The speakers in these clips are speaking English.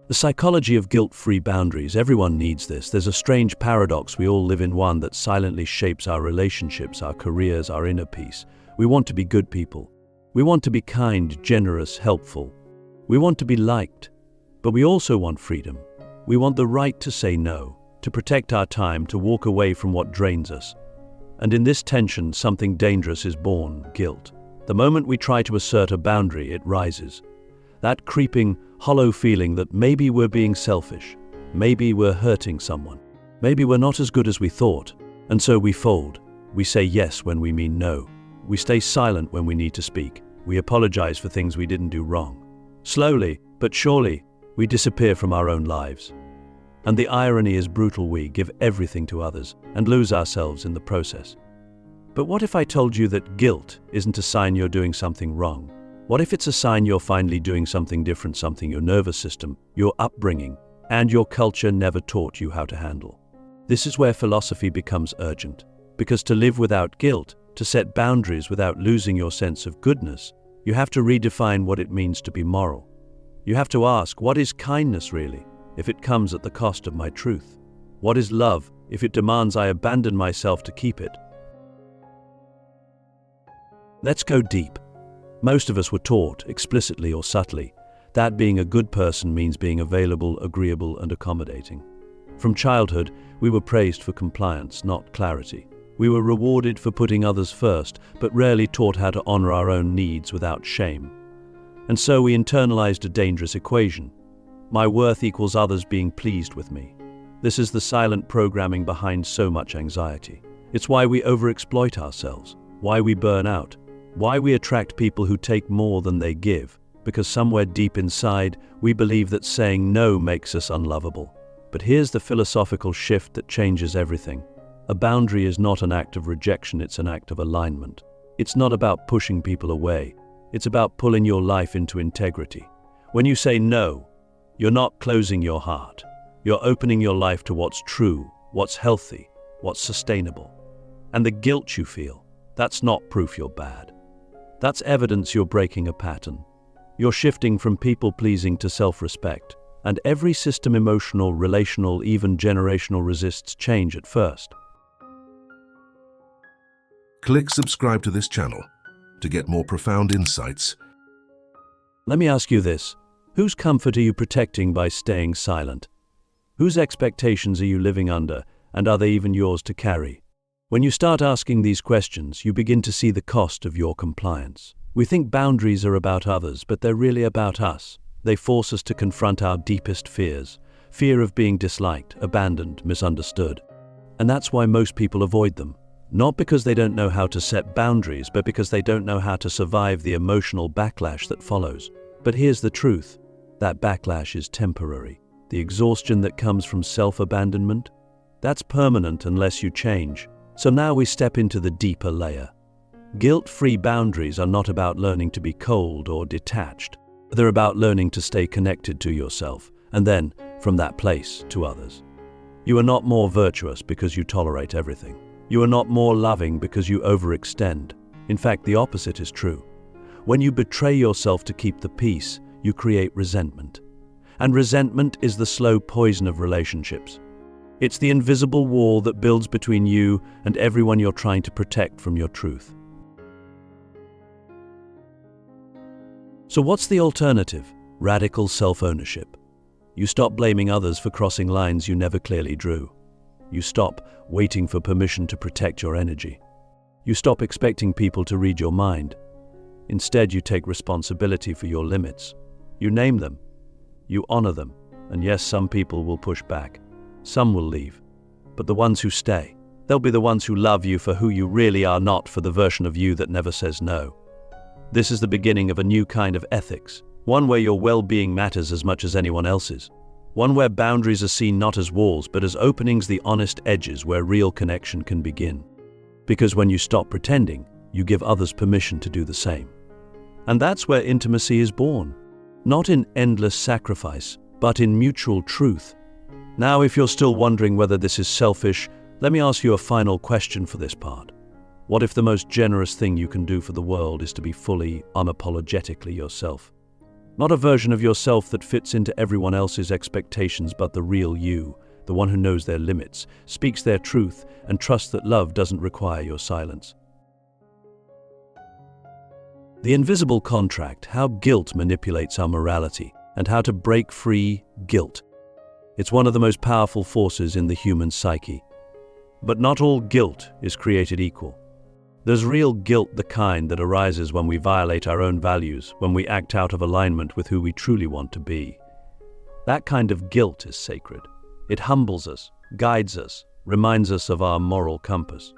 The psychology of guilt-free boundaries. Everyone needs this. There's a strange paradox. We all live in one that silently shapes our relationships, our careers, our inner peace. We want to be good people. We want to be kind, generous, helpful. We want to be liked. But we also want freedom. We want the right to say no, to protect our time, to walk away from what drains us. And in this tension, something dangerous is born: guilt. The moment we try to assert a boundary, it rises. That creeping, hollow feeling that maybe we're being selfish, maybe we're hurting someone, maybe we're not as good as we thought, and so we fold. We say yes when we mean no. We stay silent when we need to speak. We apologize for things we didn't do wrong. Slowly, but surely, we disappear from our own lives. And the irony is brutal. We give everything to others and lose ourselves in the process. But what if I told you that guilt isn't a sign you're doing something wrong? What if it's a sign you're finally doing something different, something your nervous system, your upbringing, and your culture never taught you how to handle? This is where philosophy becomes urgent. Because to live without guilt, to set boundaries without losing your sense of goodness, you have to redefine what it means to be moral. You have to ask, what is kindness really, if it comes at the cost of my truth? What is love, if it demands I abandon myself to keep it? Let's go deep. Most of us were taught, explicitly or subtly, that being a good person means being available, agreeable, and accommodating. From childhood, we were praised for compliance, not clarity. We were rewarded for putting others first, but rarely taught how to honor our own needs without shame. And so we internalized a dangerous equation. My worth equals others being pleased with me. This is the silent programming behind so much anxiety. It's why we overexploit ourselves, why we burn out, why we attract people who take more than they give, because somewhere deep inside, we believe that saying no makes us unlovable. But here's the philosophical shift that changes everything. A boundary is not an act of rejection, it's an act of alignment. It's not about pushing people away. It's about pulling your life into integrity. When you say no, you're not closing your heart. You're opening your life to what's true, what's healthy, what's sustainable. And the guilt you feel, that's not proof you're bad. That's evidence you're breaking a pattern. You're shifting from people-pleasing to self-respect. And every system, emotional, relational, even generational, resists change at first. Click subscribe to this channel to get more profound insights. Let me ask you this. Whose comfort are you protecting by staying silent? Whose expectations are you living under, and are they even yours to carry? When you start asking these questions, you begin to see the cost of your compliance. We think boundaries are about others, but they're really about us. They force us to confront our deepest fears. Fear of being disliked, abandoned, misunderstood. And that's why most people avoid them. Not because they don't know how to set boundaries, but because they don't know how to survive the emotional backlash that follows. But here's the truth. That backlash is temporary. The exhaustion that comes from self-abandonment, that's permanent unless you change. So now we step into the deeper layer. Guilt-free boundaries are not about learning to be cold or detached. They're about learning to stay connected to yourself, and then, from that place, to others. You are not more virtuous because you tolerate everything. You are not more loving because you overextend. In fact, the opposite is true. When you betray yourself to keep the peace, you create resentment. And resentment is the slow poison of relationships. It's the invisible wall that builds between you and everyone you're trying to protect from your truth. So what's the alternative? Radical self-ownership. You stop blaming others for crossing lines you never clearly drew. You stop waiting for permission to protect your energy. You stop expecting people to read your mind. Instead, you take responsibility for your limits. You name them. You honor them. And yes, some people will push back. Some will leave. But the ones who stay, they'll be the ones who love you for who you really are, not for the version of you that never says no. This is the beginning of a new kind of ethics, one where your well-being matters as much as anyone else's. One where boundaries are seen not as walls, but as openings, the honest edges where real connection can begin. Because when you stop pretending, you give others permission to do the same. And that's where intimacy is born. Not in endless sacrifice, but in mutual truth. Now, if you're still wondering whether this is selfish, let me ask you a final question for this part. What if the most generous thing you can do for the world is to be fully, unapologetically yourself? Not a version of yourself that fits into everyone else's expectations, but the real you, the one who knows their limits, speaks their truth, and trusts that love doesn't require your silence. The invisible contract, how guilt manipulates our morality, and how to break free guilt. It's one of the most powerful forces in the human psyche. But not all guilt is created equal. There's real guilt, the kind that arises when we violate our own values, when we act out of alignment with who we truly want to be. That kind of guilt is sacred. It humbles us, guides us, reminds us of our moral compass.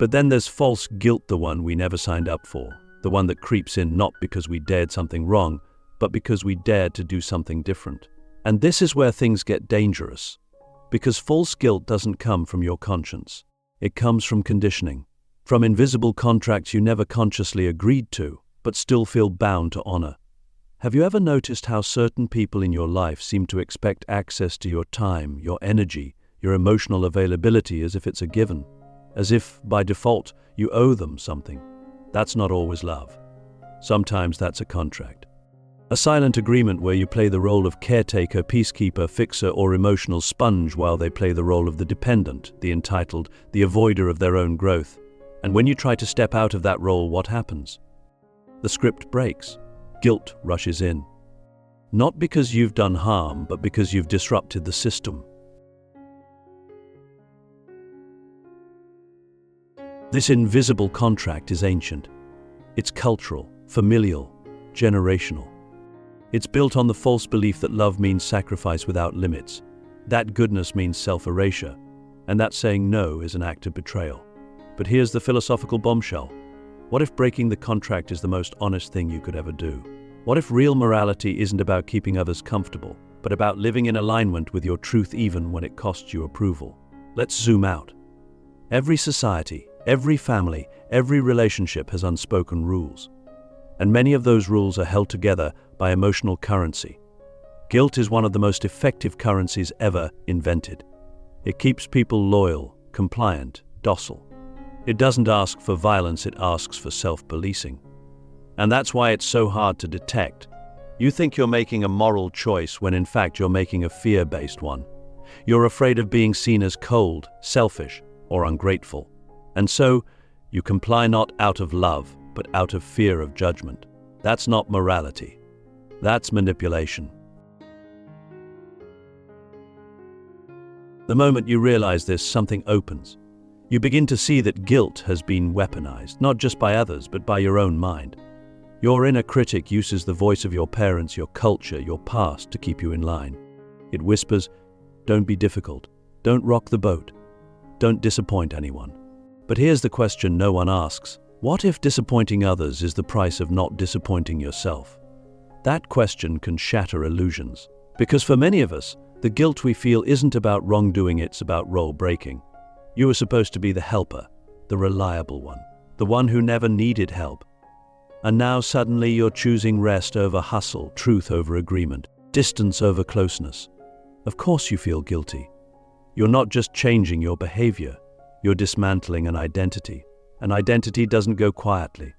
But then there's false guilt, the one we never signed up for, the one that creeps in not because we dared something wrong, but because we dared to do something different. And this is where things get dangerous, because false guilt doesn't come from your conscience. It comes from conditioning, from invisible contracts you never consciously agreed to, but still feel bound to honor. Have you ever noticed how certain people in your life seem to expect access to your time, your energy, your emotional availability as if it's a given? As if, by default, you owe them something. That's not always love. Sometimes that's a contract. A silent agreement where you play the role of caretaker, peacekeeper, fixer, or emotional sponge while they play the role of the dependent, the entitled, the avoider of their own growth. And when you try to step out of that role, what happens? The script breaks. Guilt rushes in. Not because you've done harm, but because you've disrupted the system. This invisible contract is ancient. It's cultural, familial, generational. It's built on the false belief that love means sacrifice without limits, that goodness means self-erasure, and that saying no is an act of betrayal. But here's the philosophical bombshell. What if breaking the contract is the most honest thing you could ever do? What if real morality isn't about keeping others comfortable, but about living in alignment with your truth even when it costs you approval? Let's zoom out. Every society, every family, every relationship has unspoken rules. And many of those rules are held together by emotional currency. Guilt is one of the most effective currencies ever invented. It keeps people loyal, compliant, docile. It doesn't ask for violence, it asks for self-policing. And that's why it's so hard to detect. You think you're making a moral choice when in fact you're making a fear-based one. You're afraid of being seen as cold, selfish, or ungrateful. And so, you comply not out of love, but out of fear of judgment. That's not morality. That's manipulation. The moment you realize this, something opens. You begin to see that guilt has been weaponized, not just by others, but by your own mind. Your inner critic uses the voice of your parents, your culture, your past to keep you in line. It whispers, don't be difficult, don't rock the boat, don't disappoint anyone. But here's the question no one asks. What if disappointing others is the price of not disappointing yourself? That question can shatter illusions. Because for many of us, the guilt we feel isn't about wrongdoing, it's about role breaking. You were supposed to be the helper, the reliable one, the one who never needed help. And now suddenly you're choosing rest over hustle, truth over agreement, distance over closeness. Of course you feel guilty. You're not just changing your behavior, you're dismantling an identity. An identity doesn't go quietly.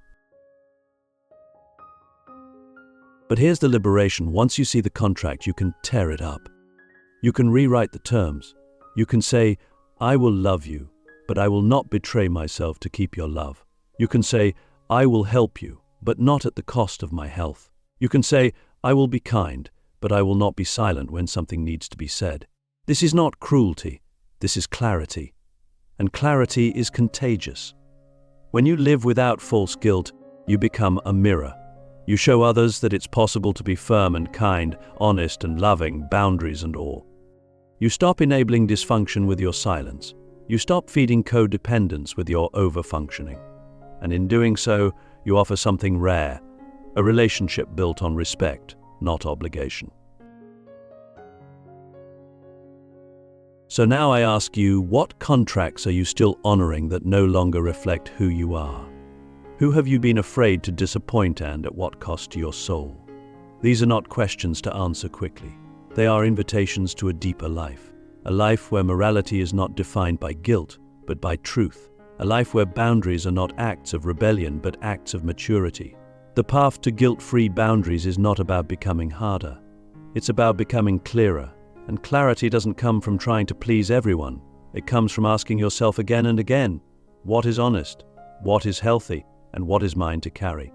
But here's the liberation. Once you see the contract, you can tear it up. You can rewrite the terms. You can say, I will love you, but I will not betray myself to keep your love. You can say, I will help you, but not at the cost of my health. You can say, I will be kind, but I will not be silent when something needs to be said. This is not cruelty. This is clarity. And clarity is contagious. When you live without false guilt, you become a mirror. You show others that it's possible to be firm and kind, honest and loving, boundaries and all. You stop enabling dysfunction with your silence. You stop feeding codependence with your over-functioning. And in doing so, you offer something rare, a relationship built on respect, not obligation. So now I ask you, what contracts are you still honoring that no longer reflect who you are? Who have you been afraid to disappoint, and at what cost to your soul? These are not questions to answer quickly. They are invitations to a deeper life, a life where morality is not defined by guilt, but by truth, a life where boundaries are not acts of rebellion, but acts of maturity, The path to guilt-free boundaries is not about becoming harder. It's about becoming clearer. And clarity doesn't come from trying to please everyone. It comes from asking yourself again and again, what is honest, what is healthy, and what is mine to carry?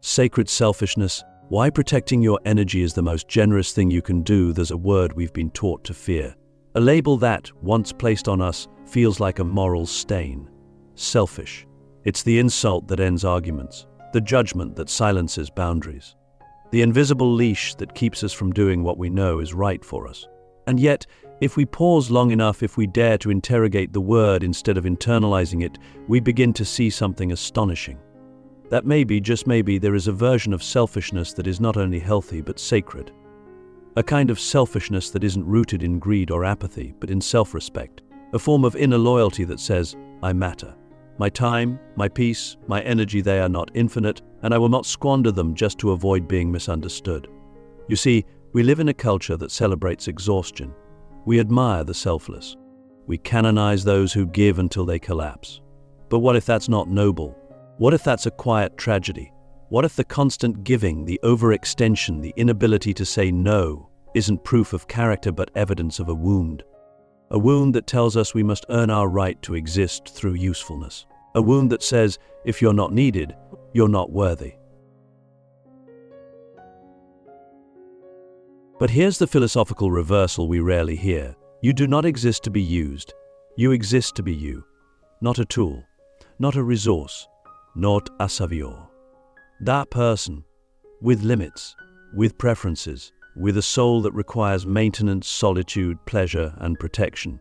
Sacred selfishness. Why protecting your energy is the most generous thing you can do. There's a word we've been taught to fear. A label that, once placed on us, feels like a moral stain. Selfish. It's the insult that ends arguments, the judgment that silences boundaries, the invisible leash that keeps us from doing what we know is right for us. And yet, if we pause long enough, if we dare to interrogate the word instead of internalizing it, we begin to see something astonishing. That maybe, just maybe, there is a version of selfishness that is not only healthy but sacred. A kind of selfishness that isn't rooted in greed or apathy, but in self-respect. A form of inner loyalty that says, I matter. My time, my peace, my energy, they are not infinite, and I will not squander them just to avoid being misunderstood. You see, we live in a culture that celebrates exhaustion. We admire the selfless. We canonize those who give until they collapse. But what if that's not noble? What if that's a quiet tragedy? What if the constant giving, the overextension, the inability to say no, isn't proof of character but evidence of a wound? A wound that tells us we must earn our right to exist through usefulness. A wound that says, if you're not needed, you're not worthy. But here's the philosophical reversal we rarely hear. You do not exist to be used. You exist to be you. Not a tool, not a resource, not a savior. That person, with limits, with preferences, with a soul that requires maintenance, solitude, pleasure, and protection.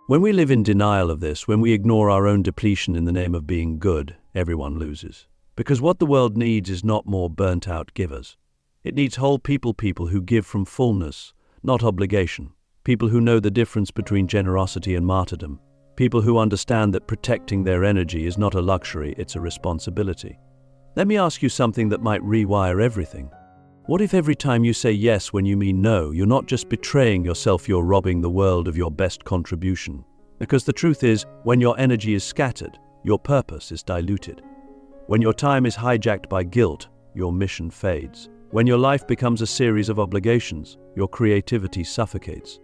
When we live in denial of this, when we ignore our own depletion in the name of being good, everyone loses. Because what the world needs is not more burnt-out givers. It needs whole people who give from fullness, not obligation. People who know the difference between generosity and martyrdom. People who understand that protecting their energy is not a luxury, it's a responsibility. Let me ask you something that might rewire everything. What if every time you say yes when you mean no, you're not just betraying yourself, you're robbing the world of your best contribution? Because the truth is, when your energy is scattered, your purpose is diluted. When your time is hijacked by guilt, your mission fades. When your life becomes a series of obligations, your creativity suffocates.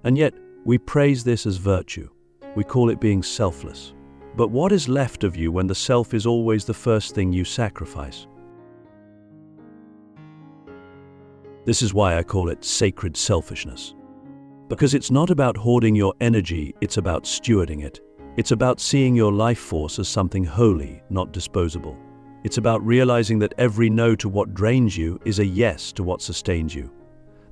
And yet, we praise this as virtue. We call it being selfless. But what is left of you when the self is always the first thing you sacrifice? This is why I call it sacred selfishness. Because it's not about hoarding your energy, it's about stewarding it. It's about seeing your life force as something holy, not disposable. It's about realizing that every no to what drains you is a yes to what sustains you.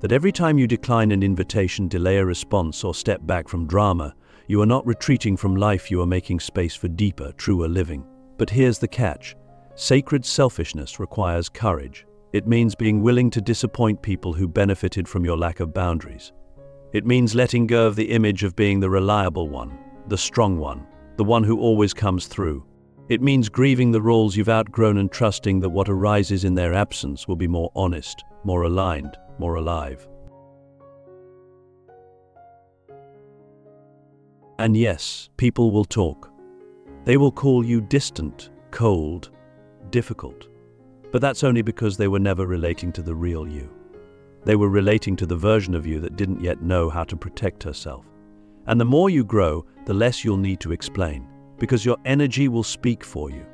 That every time you decline an invitation, delay a response, or step back from drama, you are not retreating from life, you are making space for deeper, truer living. But here's the catch. Sacred selfishness requires courage. It means being willing to disappoint people who benefited from your lack of boundaries. It means letting go of the image of being the reliable one, the strong one, the one who always comes through. It means grieving the roles you've outgrown and trusting that what arises in their absence will be more honest, more aligned, more alive. And yes, people will talk. They will call you distant, cold, difficult. But that's only because they were never relating to the real you. They were relating to the version of you that didn't yet know how to protect herself. And the more you grow, the less you'll need to explain, because your energy will speak for you.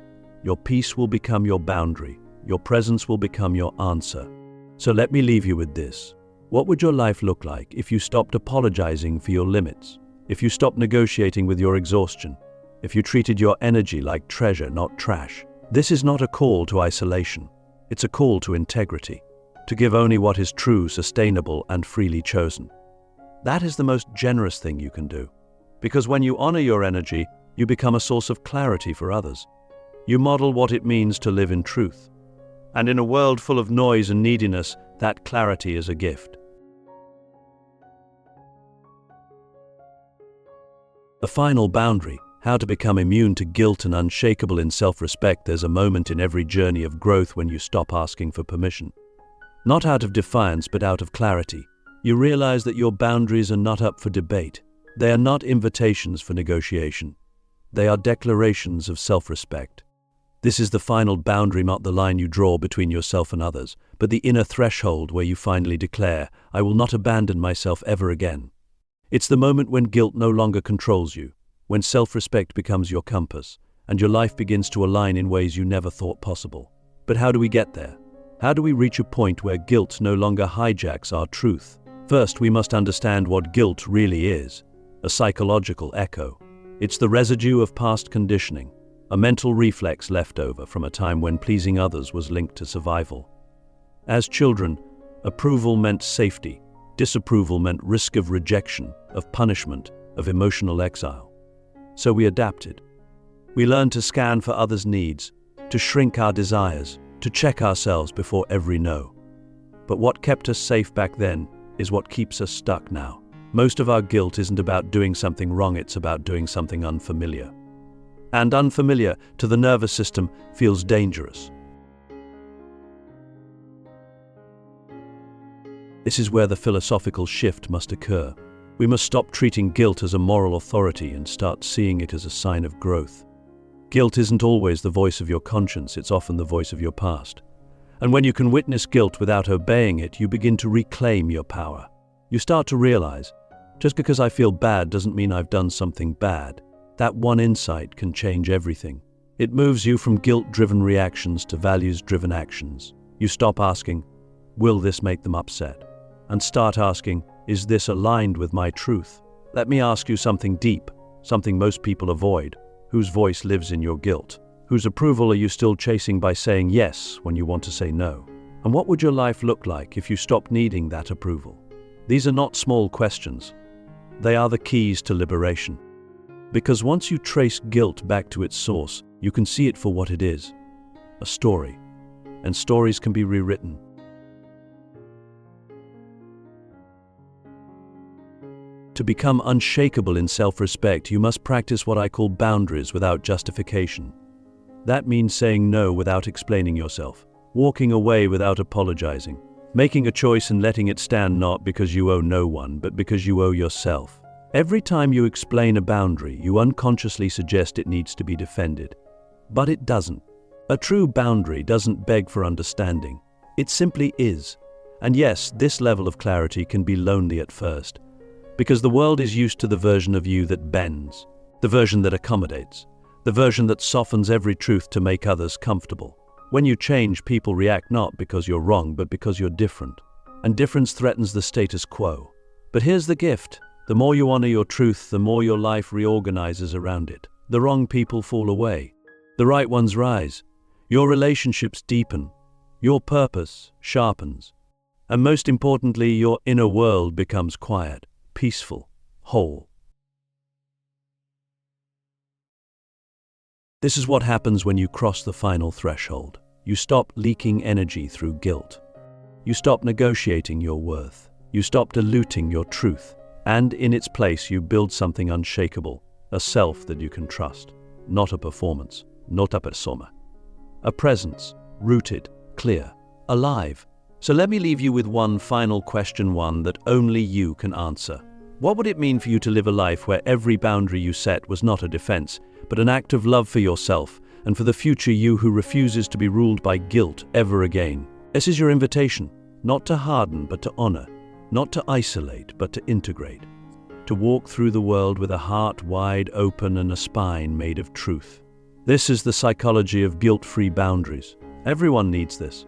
Your peace will become your boundary. Your presence will become your answer. So let me leave you with this. What would your life look like if you stopped apologizing for your limits? If you stopped negotiating with your exhaustion? If you treated your energy like treasure, not trash? This is not a call to isolation. It's a call to integrity, to give only what is true, sustainable, and freely chosen. That is the most generous thing you can do. Because when you honor your energy, you become a source of clarity for others. You model what it means to live in truth. And in a world full of noise and neediness, that clarity is a gift. The final boundary. How to become immune to guilt and unshakable in self-respect. There's a moment in every journey of growth when you stop asking for permission. Not out of defiance, but out of clarity. You realize that your boundaries are not up for debate. They are not invitations for negotiation. They are declarations of self-respect. This is the final boundary, not the line you draw between yourself and others, but the inner threshold where you finally declare, I will not abandon myself ever again. It's the moment when guilt no longer controls you, when self-respect becomes your compass, and your life begins to align in ways you never thought possible. But how do we get there? How do we reach a point where guilt no longer hijacks our truth? First, we must understand what guilt really is: a psychological echo. It's the residue of past conditioning, a mental reflex left over from a time when pleasing others was linked to survival. As children, approval meant safety, disapproval meant risk of rejection, of punishment, of emotional exile. So we adapted. We learned to scan for others' needs, to shrink our desires, to check ourselves before every no. But what kept us safe back then is what keeps us stuck now. Most of our guilt isn't about doing something wrong, it's about doing something unfamiliar. And unfamiliar to the nervous system feels dangerous. This is where the philosophical shift must occur. We must stop treating guilt as a moral authority and start seeing it as a sign of growth. Guilt isn't always the voice of your conscience, it's often the voice of your past. And when you can witness guilt without obeying it, you begin to reclaim your power. You start to realize, just because I feel bad doesn't mean I've done something bad. That one insight can change everything. It moves you from guilt-driven reactions to values-driven actions. You stop asking, will this make them upset? And start asking, is this aligned with my truth? Let me ask you something deep, something most people avoid. Whose voice lives in your guilt? Whose approval are you still chasing by saying yes when you want to say no? And what would your life look like if you stopped needing that approval? These are not small questions. They are the keys to liberation. Because once you trace guilt back to its source, you can see it for what it is: a story. And stories can be rewritten. To become unshakable in self-respect, you must practice what I call boundaries without justification. That means saying no without explaining yourself, walking away without apologizing, making a choice and letting it stand not because you owe no one, but because you owe yourself. Every time you explain a boundary, you unconsciously suggest it needs to be defended. But it doesn't. A true boundary doesn't beg for understanding. It simply is. And yes, this level of clarity can be lonely at first, because the world is used to the version of you that bends, the version that accommodates, the version that softens every truth to make others comfortable. When you change, people react not because you're wrong, but because you're different. And difference threatens the status quo. But here's the gift. The more you honor your truth, the more your life reorganizes around it. The wrong people fall away. The right ones rise. Your relationships deepen. Your purpose sharpens. And most importantly, your inner world becomes quiet, peaceful, whole. This is what happens when you cross the final threshold. You stop leaking energy through guilt. You stop negotiating your worth. You stop diluting your truth. And in its place, you build something unshakable, a self that you can trust. Not a performance, not a persona. A presence, rooted, clear, alive. So let me leave you with one final question, one that only you can answer. What would it mean for you to live a life where every boundary you set was not a defense, but an act of love for yourself and for the future you who refuses to be ruled by guilt ever again? This is your invitation, not to harden but to honor, not to isolate but to integrate, to walk through the world with a heart wide open and a spine made of truth. This is the psychology of guilt-free boundaries. Everyone needs this.